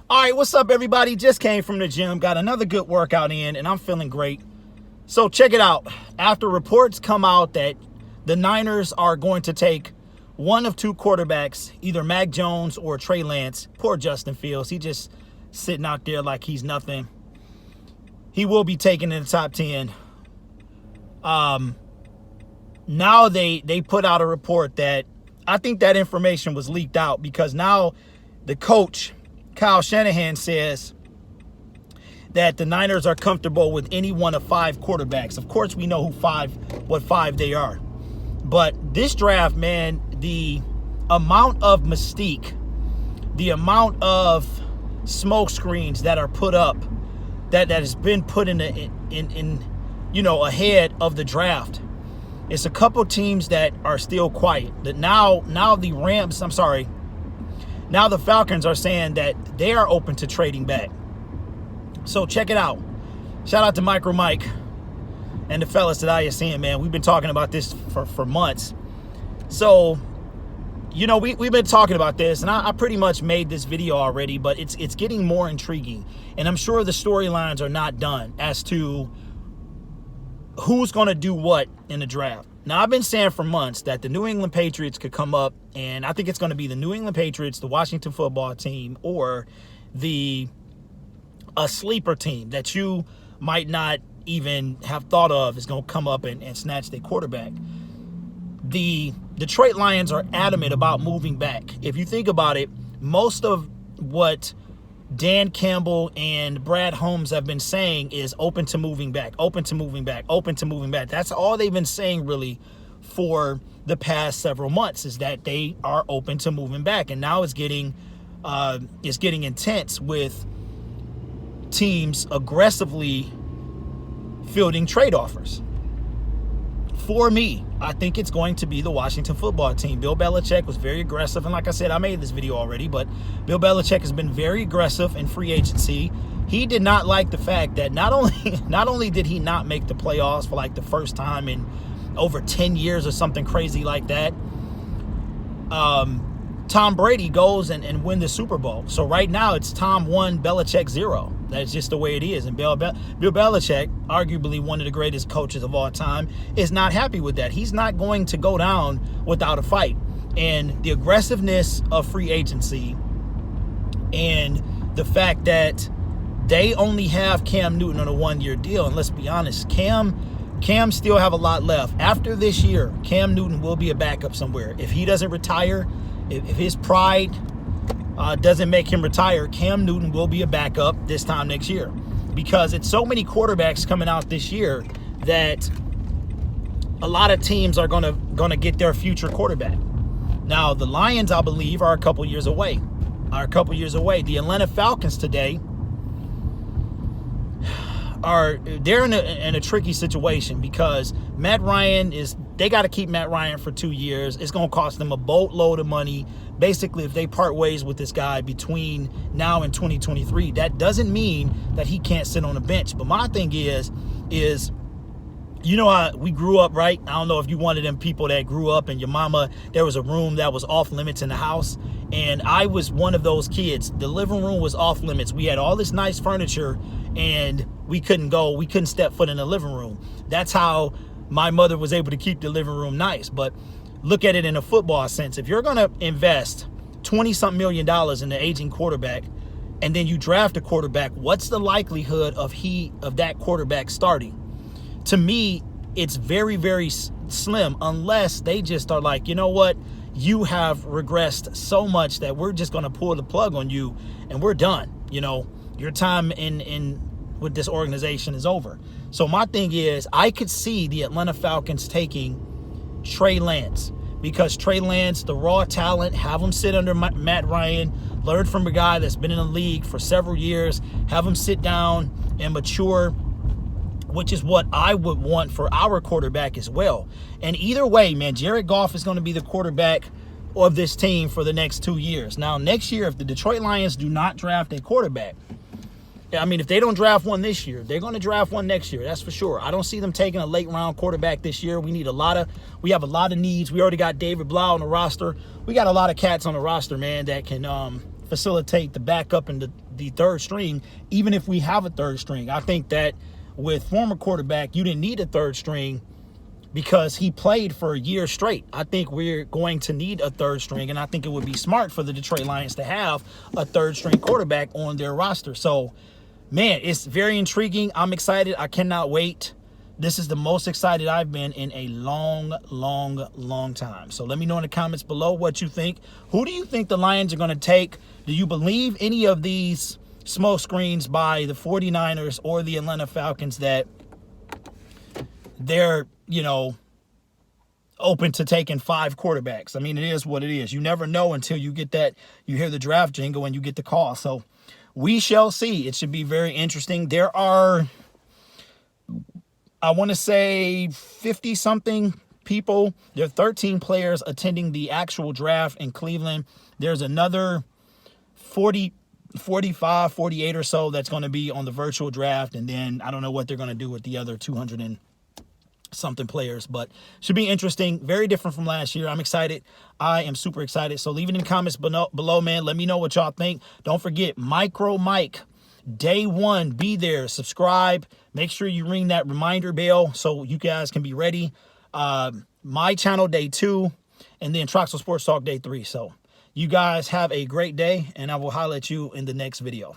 All right, what's up, everybody? Just came from the gym, got another good workout in, and I'm feeling great. So check it out. After reports come out that the Niners are going to take one of two quarterbacks, either Mac Jones or Trey Lance. Poor Justin Fields. He just sitting out there like he's nothing. He will be taken in the top 10. Now they put out a report that I think that information was leaked out because now the coach, Kyle Shanahan, says that the Niners are comfortable with any one of five quarterbacks. Of course, we know what five they are. But this draft, man, the amount of mystique, the amount of smoke screens that are put up, that has been put in ahead of the draft. It's a couple teams that are still quiet. That now the Falcons are saying that they are open to trading back. So check it out. Shout out to MICROMIKE and the fellas at ISN, man. We've been talking about this for months. So, we've been talking about this, and I pretty much made this video already, but it's getting more intriguing. And I'm sure the storylines are not done as to who's going to do what in the draft. Now, I've been saying for months that the New England Patriots could come up, and I think it's going to be the New England Patriots, the Washington football team, or a sleeper team that you might not even have thought of is going to come up and snatch their quarterback. The Detroit Lions are adamant about moving back. If you think about it, most of what Dan Campbell and Brad Holmes have been saying is open to moving back, open to moving back, open to moving back. That's all they've been saying really for the past several months, is that they are open to moving back. And now it's getting intense with teams aggressively fielding trade offers. For me, I think it's going to be the Washington football team. Bill Belichick was very aggressive, and like I said, I made this video already, but Bill Belichick has been very aggressive in free agency. He did not like the fact that not only did he not make the playoffs for like the first time in over 10 years or something crazy like that, Tom Brady goes and win the Super Bowl. So right now it's Tom 1, Belichick 0. That's just the way it is. And Bill Belichick, arguably one of the greatest coaches of all time, is not happy with that. He's not going to go down without a fight. And the aggressiveness of free agency and the fact that they only have Cam Newton on a one-year deal. And let's be honest, Cam still have a lot left. After this year, Cam Newton will be a backup somewhere. If he doesn't retire, if his pride doesn't make him retire, Cam Newton will be a backup this time next year, because it's so many quarterbacks coming out this year that a lot of teams are gonna get their future quarterback. Now, the Lions, I believe, are a couple years away. The Atlanta Falcons today they're in a tricky situation because Matt Ryan they got to keep Matt Ryan for 2 years. It's going to cost them a boatload of money. Basically, if they part ways with this guy between now and 2023, that doesn't mean that he can't sit on the bench. But my thing is how we grew up, right? I don't know if you one of them people that grew up and your mama, there was a room that was off limits in the house. And I was one of those kids. The living room was off limits. We had all this nice furniture and we couldn't step foot in the living room. That's how my mother was able to keep the living room nice. But look at it in a football sense. If you're going to invest $20-something million in the aging quarterback and then you draft a quarterback, what's the likelihood of that quarterback starting? To me, it's very, very slim, unless they just are like, you know what? You have regressed so much that we're just going to pull the plug on you and we're done. Your time in with this organization is over. So my thing is, I could see the Atlanta Falcons taking Trey Lance, because Trey Lance, the raw talent, have him sit under Matt Ryan, learn from a guy that's been in the league for several years, have him sit down and mature, which is what I would want for our quarterback as well. And either way, man, Jared Goff is going to be the quarterback of this team for the next 2 years. Now, next year, if the Detroit Lions do not draft a quarterback, if they don't draft one this year, they're going to draft one next year. That's for sure. I don't see them taking a late round quarterback this year. We have a lot of needs. We already got David Blau on the roster. We got a lot of cats on the roster, man, that can facilitate the backup and the third string, even if we have a third string. I think that with former quarterback, you didn't need a third string because he played for a year straight. I think we're going to need a third string, and I think it would be smart for the Detroit Lions to have a third string quarterback on their roster. So, man, it's very intriguing. I'm excited. I cannot wait. This is the most excited I've been in a long time. So let me know in the comments below what you think. Who do you think the Lions are going to take? Do you believe any of these smoke screens by the 49ers or the Atlanta Falcons that they're, you know, open to taking 5 quarterbacks? I mean, it is what it is. You never know until you get that, you hear the draft jingle and you get the call. So we shall see. It should be very interesting. There are, I want to say 50-something people. There are 13 players attending the actual draft in Cleveland. There's another 40, 45, 48 or so that's going to be on the virtual draft. And then I don't know what they're going to do with the other 200 and something players, but should be interesting. Very different from last year. I'm excited. I am super excited. So leave it in the comments below, man. Let me know what y'all think. Don't forget, MICROMIKE. Day 1, be there, subscribe, make sure you ring that reminder bell so you guys can be ready. My channel day 2, and then TROXEL'S Sports Talk day 3. So you guys have a great day, and I will holler at you in the next video.